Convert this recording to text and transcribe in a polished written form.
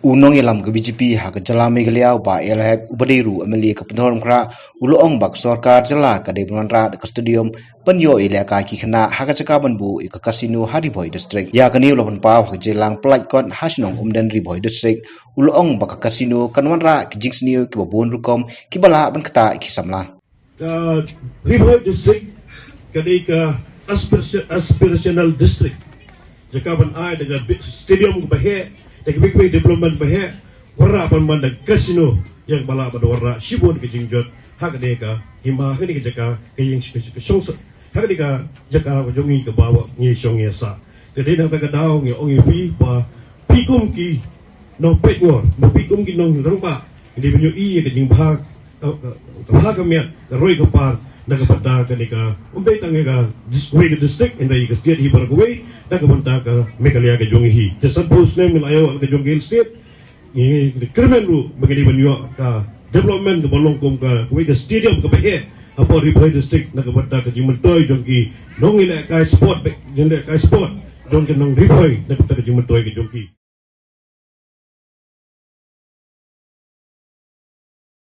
Unong ilam ke BJP ha ke jala megaliau ba ïalehkai ubadiru ameli ke pentorum kra uloong bak sorkar jala ke de bunra ke stadium penyo ïalehkai khynnah ha ke jaka banbu ke kasino Hariboi district ya ke ni ulopan pau ke jelang pelai kon hasinong umden Riboi district uloong bak kasino kanwanra ke jingsniu ke babun rukom ki bala ban kata ki samla Riboi district kadi ke aspirational district jaka ban ai dengan stadium ke bahaya dengan big development bahaya warra pan man casino yang bala pada warra shibun ke jingjot hak de ka hima ke jaka ke yang song hak de ka jaka jongi ke bawa ni song ya sa jadi nak ka daw ni ongi pi pa pikum ki no pekor no pikum ki no rangba di penyu i ke jing bahag bahag kemia ke roi ke par nak pada ke ka umbe tangga district in the state hi bargwe nak pada ke mekalia ke jongi hi the suppose name ayo ke jongi state ni krimen ru bagi penyu ka development ke bolong kum ke stadium ke bahe apa Riboi district nak pada ke jimetoy jongi nong ïalehkai sport ïalehkai sport jongi nong Riboi nak pada ke jimetoy ke jongi